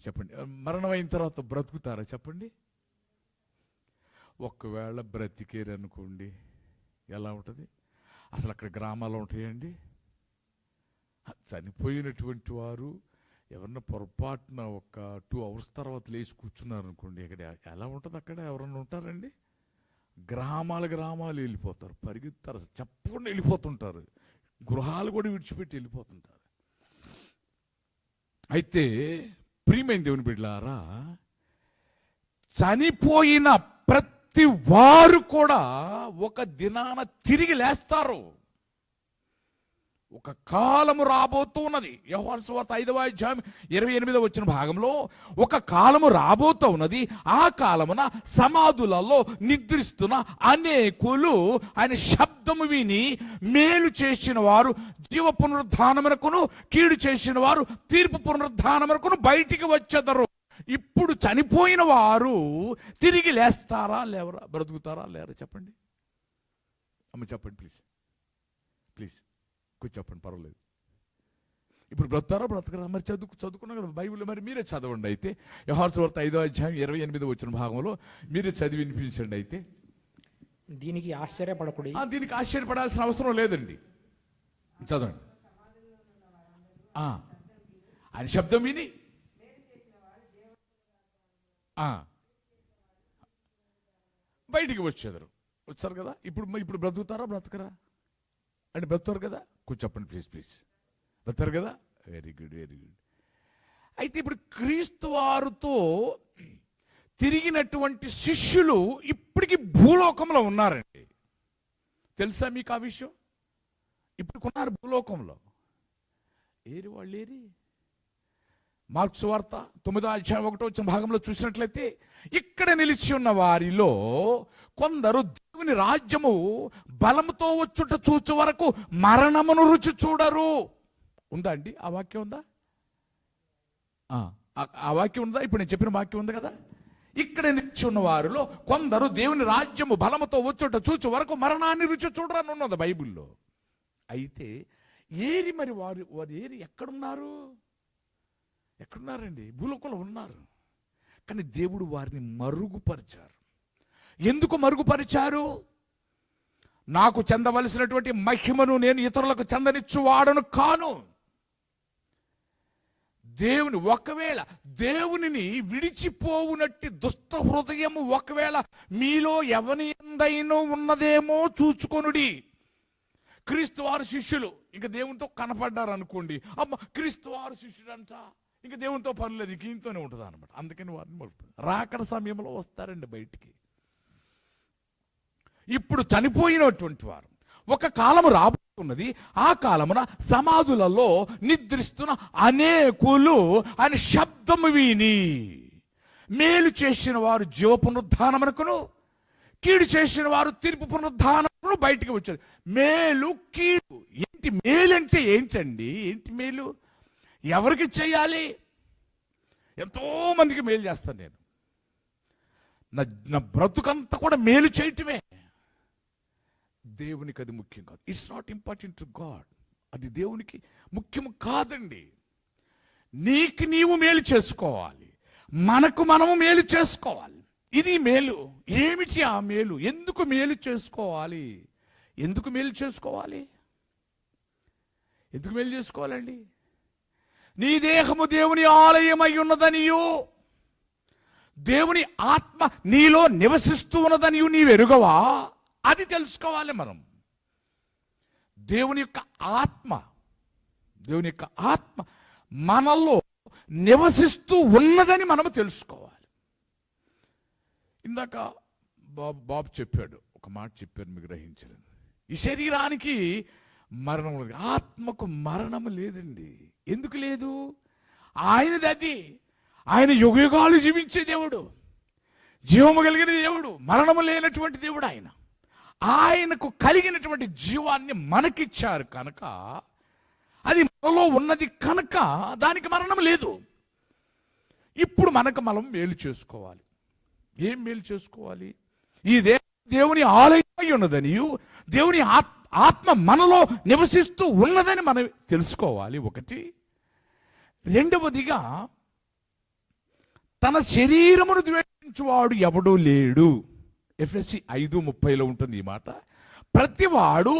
చెప్పండి. మరణం అయిన తర్వాత బ్రతుకుతారా చెప్పండి? ఒకవేళ బ్రతికేరనుకోండి, ఎలా ఉంటుంది? అసలు అక్కడ గ్రామాలు ఉంటాయండి? చనిపోయినటువంటి వారు ఎవరన్నా పొరపాటున ఒక 2 hours తర్వాత లేచి కూర్చున్నారు అనుకోండి, ఇక్కడ ఎలా ఉంటుంది? అక్కడ ఎవరన్నా ఉంటారండి? గ్రామాలు వెళ్ళిపోతారు, పరిగెత్తారు, చెప్పకుండా వెళ్ళిపోతుంటారు, గృహాలు కూడా విడిచిపెట్టి వెళ్ళిపోతుంటారు. అయితే ప్రియమైన దేవుని బిడ్డలారా, చనిపోయిన ప్రతి వారు కూడా ఒక దినాన తిరిగి లేస్తారు. ఒక కాలము రాబోతూ ఉన్నది. యోహాను సువార్త 5వ అధ్యాయం 28వ వచ్చిన భాగంలో ఒక కాలము రాబోతూ ఉన్నది. ఆ కాలమున సమాధులలో నిద్రిస్తున్న అనేకులు ఆయన శబ్దము విని మేలు చేసిన వారు జీవ పునరుద్ధానమునకును, కీడు చేసిన వారు తీర్పు పునరుద్ధానమునకును బయటికి వచ్చెదరు. ఇప్పుడు చనిపోయిన వారు తిరిగి లేస్తారా లేవరా? బ్రతుకుతారా లేరా? చెప్పండి అమ్మ, చెప్పండి ప్లీజ్ ప్లీజ్. చెప్పండి, పర్వాలేదు. ఇప్పుడు బ్రతుకుతారా బ్రతకరా? మరి చదువుకున్నా కదా బైబిల్, మరి మీరే చదవండి. అయితే యోహాను సువార్త 5వ అధ్యాయం 28వ వచ్చిన భాగంలో మీరే చదివి వినిపించండి. అయితే దీనికి ఆశ్చర్యపడకుడి. దీనికి ఆశ్చర్యపడాల్సిన అవసరం లేదండి. చదవండి. ఆయన శబ్దం విని బయటికి వచ్చారు కదా. ఇప్పుడు బ్రతుకుతారా బ్రతకరా అంటే? బ్రతుకుతారు కదా. చెప్పండి ప్లీజ్ ప్లీజ్. బ్రతుకుతారు కదా. Very good very good. అయితే ఇప్పుడు క్రీస్తు వారితో తిరిగినటువంటి శిష్యులు ఇప్పటికీ భూలోకంలో ఉన్నారండి. తెలుసా మీకు ఆ విషయం? ఇప్పుడు కొన్నారు భూలోకంలో. ఏరి వాళ్ళు ఏరి? మార్కు సువార్త 9వ అధ్యాయం 1వ వచ్చిన భాగంలో చూసినట్లయితే, ఇక్కడ నిలిచి ఉన్న వారిలో కొందరు దేవుని రాజ్యము బలముతో వచ్చుట చూచు వరకు మరణమును రుచి చూడరు. ఉందా అండి ఆ వాక్యం? ఉందా? ఆ వాక్యం ఉందా? ఇప్పుడు నేను చెప్పిన వాక్యం ఉంది కదా. ఇక్కడ నిలిచి ఉన్న వారిలో కొందరు దేవుని రాజ్యము బలముతో వచ్చుట చూచు వరకు మరణాన్ని రుచి చూడరని ఉన్నది బైబిల్లో. అయితే ఏరి మరి వారు ఏరి ఎక్కడున్నారు? ఎక్కడున్నారండి? భూలోకంలో ఉన్నారు. కానీ దేవుడు వారిని మరుగుపరిచారు. ఎందుకు మరుగుపరిచారు? నాకు చెందవలసినటువంటి మహిమను నేను ఇతరులకు చెందనిచ్చువాడను కాను. ఒకవేళ దేవునిని విడిచిపోవునట్టి దుష్ట హృదయము ఒకవేళ మీలో ఎవని ఎందైనా ఉన్నదేమో చూచుకొనుడి. క్రీస్తు వారి శిష్యులు ఇంకా దేవునితో కనపడ్డారు అనుకోండి, అమ్మ క్రీస్తు వారి శిష్యుడు అంట, ఇంకా దేవునితో పని లేదు, ఇంక ఈయనతోనే ఉంటుంది అనమాట. అందుకని వారిని రాకడ సమయంలో వస్తారండి బయటికి. ఇప్పుడు చనిపోయినటువంటి వారు ఒక కాలము రాబోతున్నది. ఆ కాలమున సమాధులలో నిద్రిస్తున్న అనేకులు ఆయన శబ్దము విని మేలు చేసిన వారు జీవ పునరుద్ధానమునకును, కీడు చేసిన వారు తీర్పు పునరుద్ధానమును బయటికి వచ్చారు. మేలు కీడు ఏంటి? మేలంటే ఏంటండి? ఏంటి మేలు? ఎవరికి చేయాలి? ఎంతో మందికి మేలు చేస్తాను నేను. నా బ్రతుకంతా కూడా మేలు చేయటమే. దేవునికి అది ముఖ్యం కాదు. It's not important to God. అది దేవునికి ముఖ్యం కాదండి. నీవు మేలు చేసుకోవాలి, మనము మేలు చేసుకోవాలి. ఇది మేలు. ఏమిటి ఆ మేలు? ఎందుకు మేలు చేసుకోవాలి? ఎందుకు మేలు చేసుకోవాలి? ఎందుకు మేలు చేసుకోవాలండి? నీ దేహము దేవుని ఆలయమై ఉన్నదనియు, దేవుని ఆత్మ నీలో నివసిస్తూ ఉన్నదనియు నీవు ఎరుగవా? అది తెలుసుకోవాలి మనం. దేవుని యొక్క ఆత్మ మనలో నివసిస్తూ ఉన్నదని మనము తెలుసుకోవాలి. ఇందాక బాబు చెప్పాడు, ఒక మాట చెప్పారు, మీకు గ్రహించలేదు. ఈ శరీరానికి మరణం లేదు, ఆత్మకు మరణము లేదండి. ఎందుకు లేదు? ఆయనది అది. ఆయన యుగయుగాలు జీవించే దేవుడు, జీవము కలిగిన దేవుడు, మరణము లేనటువంటి దేవుడు. ఆయనకు కలిగినటువంటి జీవాన్ని మనకిచ్చారు కనుక, అది మనలో ఉన్నది కనుక దానికి మరణం లేదు. ఇప్పుడు మనం మేలు చేసుకోవాలి. ఏం మేలు చేసుకోవాలి? ఈ దేవుని ఆలయమై ఉన్నదని, దేవుని ఆత్మ మనలో నివసిస్తూ ఉన్నదని మనం తెలుసుకోవాలి. ఒకటి. రెండవదిగా తన శరీరమును ద్వేషించువాడు ఎవడూ లేడు. ఎఫెసీ 5:30 ఉంటుంది ఈ మాట. ప్రతివాడు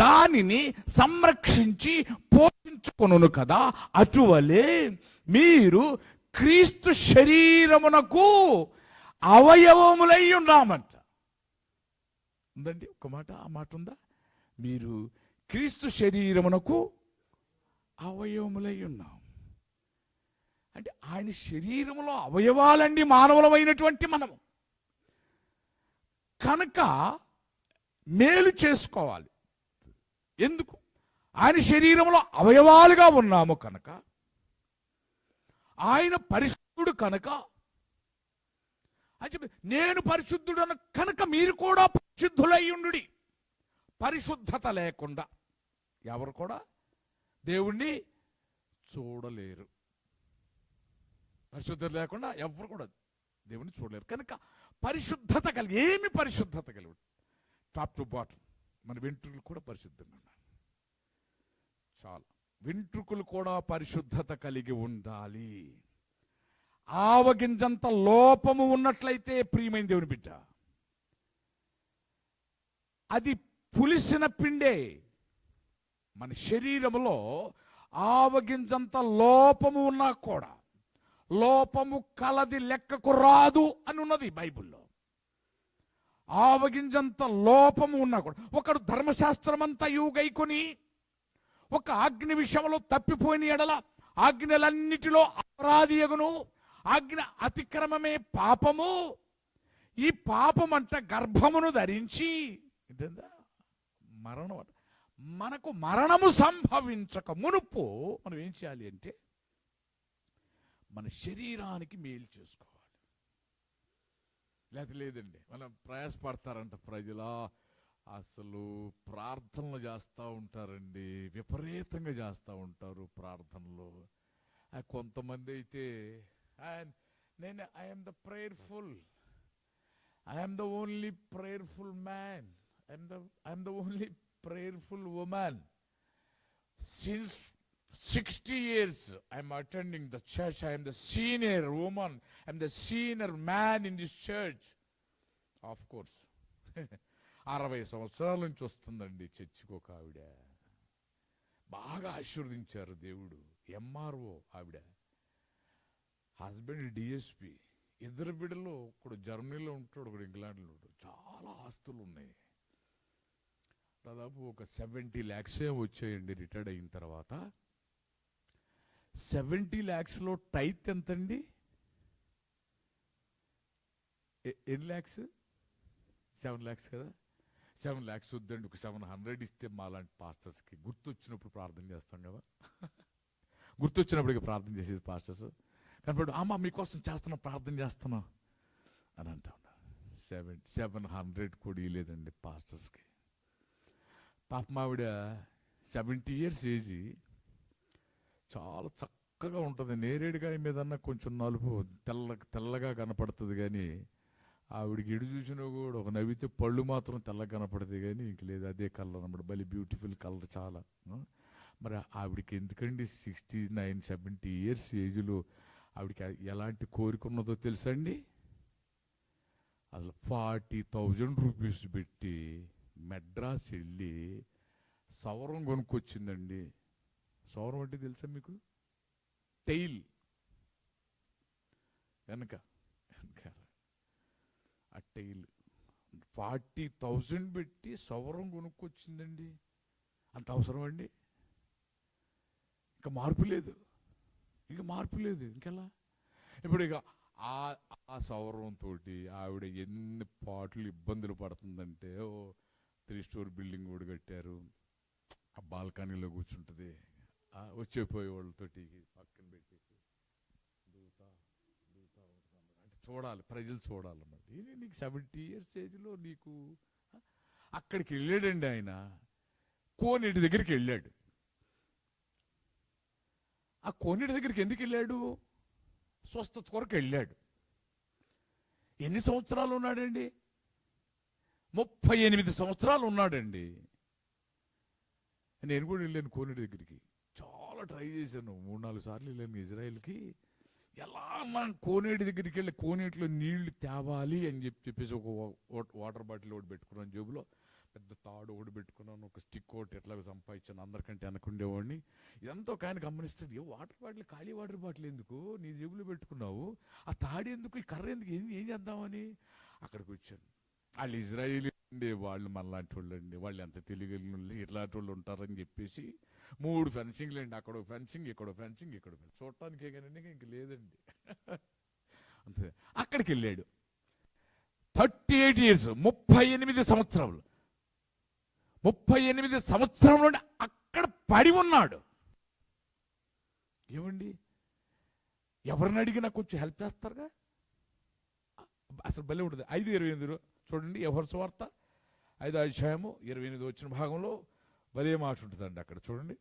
దానిని సంరక్షించి పోషించుకొనును కదా, అటువలే మీరు క్రీస్తు శరీరమునకు అవయవములై ఉన్నామంట. ఉందండి ఒక మాట, ఆ మాట ఉందా? మీరు క్రీస్తు శరీరమునకు అవయవములై ఉన్నాం అంటే ఆయన శరీరములో అవయవాలండి మానవులమైనటువంటి మనము. కనుక మేలు చేసుకోవాలి. ఎందుకు? ఆయన శరీరంలో అవయవాలుగా ఉన్నాము కనుక, ఆయన పరిశుద్ధుడు కనుక అని చెప్పి, నేను పరిశుద్ధుడను కనుక మీరు కూడా పరిశుద్ధులై ఉండుడి. పరిశుద్ధత లేకుండా ఎవరు కూడా దేవుణ్ణి చూడలేరు. పరిశుద్ధత లేకుండా ఎవరు కూడా దేవుణ్ణి చూడలేరు. కనుక పరిశుద్ధత కలిగి, ఏమి పరిశుద్ధత కలిగి, టాప్ టు బాటం మన వెంట్రుకలు కూడా పరిశుద్ధంగా ఉండాలి. చాలా వెంట్రుకలు కూడా పరిశుద్ధత కలిగి ఉండాలి. ఆవగింజంత లోపము ఉన్నట్లయితే ప్రియమైన దేవుని బిడ్డ, అది పులిసిన పిండే. మన శరీరములో ఆవగింజంత లోపము ఉన్నా కూడా లోపము కలది లెక్కకు రాదు అని ఉన్నది బైబిల్లో. ఆవగింజంత లోపము ఉన్నా కూడా, ఒకడు ధర్మశాస్త్రమంతా గైకొని ఒక ఆజ్ఞ విషయంలో తప్పిపోయిన ఎడల ఆజ్ఞలన్నిటిలో అపరాధి యగును. ఆజ్ఞ అతిక్రమమే పాపము. ఈ పాపమంట గర్భమును ధరించి మరణం, మనకు మరణము సంభవించక మునుపు మనం ఏం చేయాలి అంటే మన శరీరానికి మేలు చేసుకోవాలి. లేదండి మనం ప్రయాసపడతారంట ప్రజలు, అసలు ప్రార్థనలు చేస్తూ ఉంటారండి, విపరీతంగా చేస్తూ ఉంటారు ప్రార్థనలు. కొంతమంది అయితే నేను I'm the prayerful, I'm the only prayerful man, I'm the only prayerful woman. Since 60 years I'm attending the church. I am the senior woman, I'm the senior man in this church. Of course 60 సంవత్సరాల నుంచి వస్తుందండి చర్చికి ఒక ఆవిడ. బాగా ఆశీర్వదించారు దేవుడు. MRO ఆవిడ, హస్బెండ్ డిఎస్పి, ఇద్దరు బిడ్డలు, ఒకడు జర్మనీలో ఉంటాడు, ఒకడు ఇంగ్లాండ్లో ఉంటాడు. చాలా ఆస్తులు ఉన్నాయి. దాదాపు ఒక 70 lakhs వచ్చాయండి రిటైర్డ్ అయిన తర్వాత. 70 lakhsలో టైత్ ఎంతండి? ఎన్ని lakhs? 7 lakhs కదా. 7 lakhs వద్దండి, ఒక 700 ఇస్తే మాలాంటి పాస్టర్స్కి గుర్తొచ్చినప్పుడు ప్రార్థన చేస్తాం కదా. గుర్తొచ్చినప్పటికీ ప్రార్థన చేసేది పాస్టర్స్. కనపడు, అమ్మ మీకోసం చేస్తున్నా, ప్రార్థన చేస్తున్నాం అని అంటా ఉన్నారు. 700 కూడా ఇవ్వలేదండి పాస్టర్స్కి. పాపం ఆవిడ 70 years ఏజ్, చాలా చక్కగా ఉంటుంది. నేరేడుకాయ మీదన్నా కొంచెం నలుపు తెల్లగా కనపడుతుంది, కానీ ఆవిడకి ఎడు చూసినా కూడా ఒక నవ్వితే పళ్ళు మాత్రం తెల్లగా కనపడుతుంది, కానీ ఇంక లేదు అదే కలర్ అన్నమాట. భలే బ్యూటిఫుల్ కలర్ చాలా. మరి ఆవిడకి ఎందుకండి 69, 70 years ఏజ్లో ఆవిడకి ఎలాంటి కోరిక ఉన్నదో తెలుసా అండి? అసలు 40,000 రూపీస్ పెట్టి మెడ్రాస్ వెళ్ళి సౌరం కొనుక్కొచ్చిందండి. సౌరం అంటే తెలుసా మీకు? టైల్ వెనక ఆ టైల్ 40,000 పెట్టి సౌరం కొనుక్కొచ్చిందండి. అంత అవసరం అండి? ఇంకా మార్పు లేదు, ఇంకెలా? ఇప్పుడు ఇక ఆ సౌరంతో ఆవిడ ఎన్ని పాటలు ఇబ్బందులు పడుతుందంటే, 3 story బిల్డింగ్ కూడా కట్టారు. ఆ బాల్కనీలో కూర్చుంటుంది, వచ్చేపోయే వాళ్ళతోటి పక్కన పెట్టేసి దూతా ఉంటుంది. అంటే చూడాలి, ప్రజలు చూడాలన్నమాట. ఇది నీకు 70 years ఏజ్లో నీకు. అక్కడికి వెళ్ళాడండి ఆయన, కోనేటి దగ్గరికి వెళ్ళాడు. ఆ కోనేటి దగ్గరికి ఎందుకు వెళ్ళాడు? స్వస్థత కొరకు వెళ్ళాడు. ఎన్ని సంవత్సరాలు ఉన్నాడండి? 38 సంవత్సరాలు ఉన్నాడండి. నేను కూడా వెళ్ళాను కోనేటి దగ్గరికి, చాలా ట్రై చేశాను. 3-4 సార్లు వెళ్ళాను ఇజ్రాయెల్కి. ఎలా మనం కోనేటి దగ్గరికి వెళ్ళి కోనేటిలో నీళ్లు తేవాలి అని చెప్పేసి ఒక వాటర్ బాటిల్ ఒకటి పెట్టుకున్నాను జేబులో, పెద్ద తాడు ఒకటి పెట్టుకున్నాను, ఒక స్టిక్ ఒకటి ఎట్లా సంపాదించాను, అందరికంటే అనుకుండేవాడిని. ఇదంతా ఒక ఆయన గమనిస్తుంది, వాటర్ బాటిల్, ఖాళీ వాటర్ బాటిల్ ఎందుకు నీ జేబులో పెట్టుకున్నావు, ఆ తాడు ఎందుకు, ఈ కర్ర ఎందుకు, ఏం చేద్దామని అక్కడికి వచ్చాను. వాళ్ళు ఇజ్రాయేలీ అండి, వాళ్ళు మనలాంటి వాళ్ళు అండి, వాళ్ళు ఎంత తెలియగలిగిన ఇట్లాంటి వాళ్ళు ఉంటారని చెప్పేసి 3 ఫెన్సింగ్లు అండి, అక్కడ ఫెన్సింగ్, ఇక్కడ ఫెన్సింగ్, ఇక్కడ చూడటానికి కానీ ఇంక లేదండి. అంతే. అక్కడికి వెళ్ళాడు. 38 years, 38 సంవత్సరాలు, 38 సంవత్సరం నుండి అక్కడ పడి ఉన్నాడు. ఏమండి, ఎవరిని అడిగినా కొంచెం హెల్ప్ చేస్తారుగా, అసలు భలే ఉంటుంది. 5:28 చూడండి, యోహాను సువార్త 5:28 వచ్చిన భాగంలో భలే మాట ఉంటుందండి. అక్కడ చూడండి,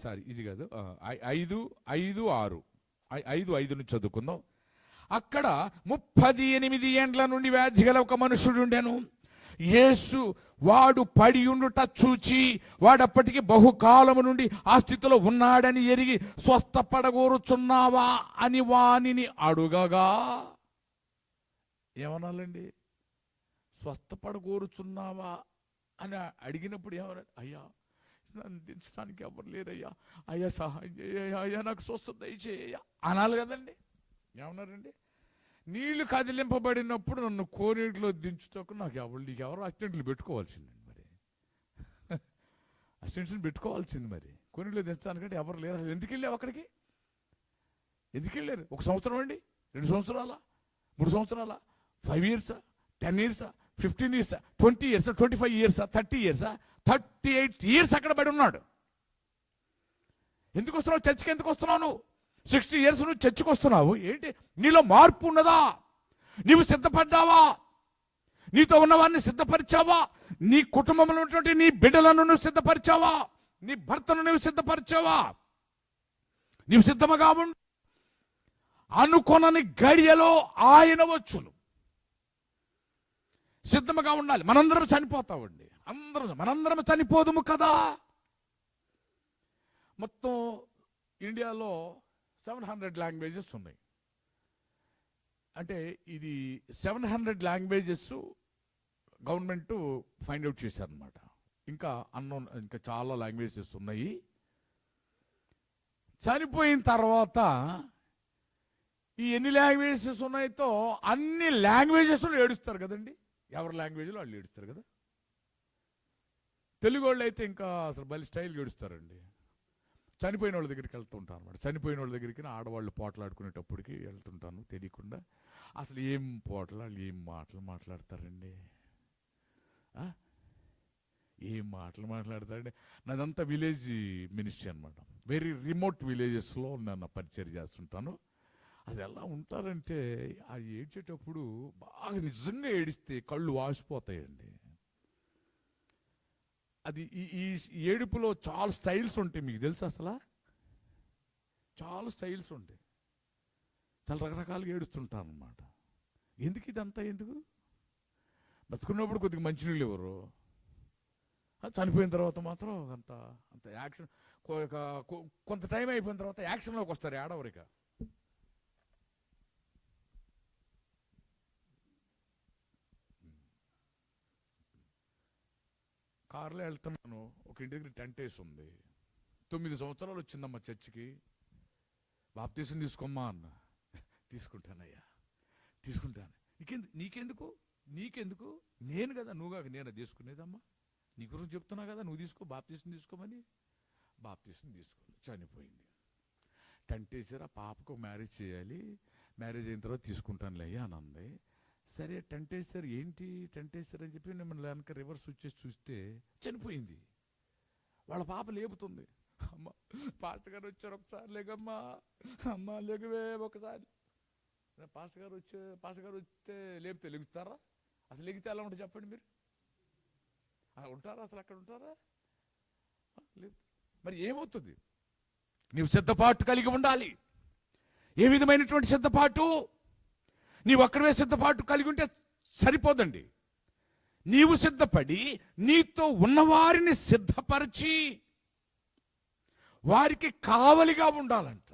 సారీ ఇది కాదు, 5:6 నుంచి చదువుకుందాం. అక్కడ 38 ఏండ్ల నుండి వ్యాధి గల ఒక మనుషుడు ఉండెను. యేసు వాడు పడి ఉండుట చూచి, వాడప్పటికి బహుకాలము నుండి ఆ స్థితిలో ఉన్నాడని ఎరిగి, స్వస్థపడగోరుచున్నావా అని వానిని అడుగగా, ఏమనాలండి, స్వస్థపడగోరుచున్నావా అని అడిగినప్పుడు ఏమన్నా, అయ్యా నన్ను దించడానికి ఎవరు లేరయ్యా, అయ్యా సహాయం చేయ్యా, అయ్యా నాకు స్వస్థత దయచేయ్యా అనాలి కదండి. ఏమన్నారండి, నీళ్లు కదిలింపబడినప్పుడు నన్ను కోనేటిలో దించుటకు నాకు ఎవరు అసిస్టెంట్లు పెట్టుకోవాల్సిందండి, మరి అసిస్టెంట్స్ని పెట్టుకోవాల్సింది, మరి కోనేటిలో దించడానికంటే ఎవరు లేరు. అసలు ఎందుకు వెళ్ళావు అక్కడికి, ఎందుకు వెళ్ళారు? 1 సంవత్సరం అండి, 2 సంవత్సరాల, 3 సంవత్సరాల, 5 years, 10 years, 15 years, 20 years, 25 years, 30 years, 38 years అక్కడ పడి ఉన్నాడు. ఎందుకు వస్తున్నావు చర్చికి, ఎందుకు వస్తున్నావు? 60 years నువ్వు చర్చికి వస్తున్నావు, ఏంటి నీలో మార్పు ఉన్నదా? నీవు సిద్ధపడ్డావా? నీతో ఉన్నవాడిని సిద్ధపరిచావా? నీ కుటుంబంలో ఉన్నటువంటి నీ బిడ్డలను నువ్వు సిద్ధపరిచావా? నీ భర్తను నువ్వు సిద్ధపరిచావా? నీవు సిద్ధముగా ఉండు. అనుకొనని గడియలో ఆయన వచ్చును. సిద్ధముగా ఉండాలి. మనందరం చనిపోతామండి, మనందరం చనిపోదుము కదా. మొత్తం ఇండియాలో 700 లాంగ్వేజెస్ ఉన్నాయి. అంటే ఇది 700 లాంగ్వేజెస్ గవర్నమెంట్ ఫైండ్ అవుట్ చేశారనమాట. ఇంకా ఇంకా చాలా లాంగ్వేజెస్ ఉన్నాయి. చనిపోయిన తర్వాత ఈ ఎన్ని లాంగ్వేజెస్ ఉన్నాయితో అన్ని లాంగ్వేజెస్లో ఏడుస్తారు కదండి. ఎవరి లాంగ్వేజ్లో వాళ్ళు ఏడుస్తారు కదా. తెలుగు వాళ్ళు అయితే ఇంకా అసలు బలి స్టైల్ ఏడుస్తారండి. చనిపోయిన వాళ్ళ దగ్గరికి వెళ్తూ ఉంటాను అనమాట. చనిపోయిన వాళ్ళ దగ్గరికి ఆడవాళ్ళు పోట్లాడుకునేటప్పటికి వెళ్తుంటాను తెలియకుండా. అసలు ఏం పోట్లాళ్ళు, ఏం మాటలు మాట్లాడతారండి, ఏం మాటలు మాట్లాడతారండి. నాదంతా విలేజ్ మినిస్ట్రీ అనమాట. వెరీ రిమోట్ విలేజెస్లో నన్ను పరిచయం చేస్తుంటాను. అది ఎలా ఉంటారంటే, ఆ ఏడ్చేటప్పుడు బాగా నిజంగా ఏడిస్తే కళ్ళు వాసిపోతాయండి. అది ఈ ఏడుపులో చాలా స్టైల్స్ ఉంటాయి, మీకు తెలుసు అసలు చాలా స్టైల్స్ ఉంటాయి. చాలా రకరకాలుగా ఏడుస్తుంటాను అనమాట. ఎందుకు ఇదంతా, ఎందుకు? బతుకున్నప్పుడు కొద్దిగా మంచినీళ్ళు ఇవ్వరు, చనిపోయిన తర్వాత మాత్రం అంత అంత యాక్షన్. కొంత టైం అయిపోయిన తర్వాత యాక్షన్లోకి వస్తారు ఏడవరిక. కారులో వెళ్తున్నాను, ఒక ఇంటి దగ్గర టెంట్ వేసి ఉంది. 9 సంవత్సరాలు వచ్చిందమ్మా చర్చికి. బాప్తీసం తీసుకోమ్మా అన్న. తీసుకుంటానయ్యా, తీసుకుంటాను. నీకెందుకు నీకెందుకు నేను కదా, నువ్వుగా నేను తీసుకునేదమ్మా, నీ గురించి చెప్తున్నా కదా, నువ్వు తీసుకో, బాప్తీసం తీసుకోమని. బాప్తీసం తీసుకోవాలి. చనిపోయింది. టెంట్ వేసారు. ఆ పాపకు మ్యారేజ్ చేయాలి, మ్యారేజ్ అయిన తర్వాత తీసుకుంటానులే అయ్యా అని అంది. సరే టెంట్ వేసారు, ఏంటి టెంట్ వేసారు అని చెప్పి మిమ్మల్ని వెనక రివర్స్ వచ్చేసి చూస్తే చనిపోయింది. వాళ్ళ పాప లేపుతుంది, అమ్మ పాస్టర్ గారు వచ్చారు, ఒకసారి లేకమ్మా, అమ్మ లేకవే ఒకసారి. పాస్టర్ గారు వస్తే లేపితే లెగుస్తారా? అసలు లెగితే ఎలా ఉంటుంది చెప్పండి మీరు? ఉంటారా అసలు? అక్కడ ఉంటారా? లేదు. మరి ఏమవుతుంది? నీవు సిద్ధపాటు కలిగి ఉండాలి. ఏ విధమైనటువంటి సిద్ధపాటు? నీవు ఒక్కడవే సిద్ధపాటు కలిగి ఉంటే సరిపోదండి. నీవు సిద్ధపడి నీతో ఉన్నవారిని సిద్ధపరిచి వారికి కావలిగా ఉండాలంట.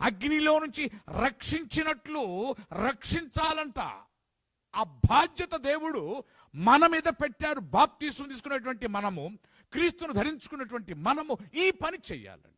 అగ్నిలో నుంచి రక్షించినట్లు రక్షించాలంట. ఆ బాధ్యత దేవుడు మన మీద పెట్టారు. బాప్తీసం తీసుకున్నటువంటి మనము, క్రీస్తును ధరించుకున్నటువంటి మనము ఈ పని చెయ్యాలండి.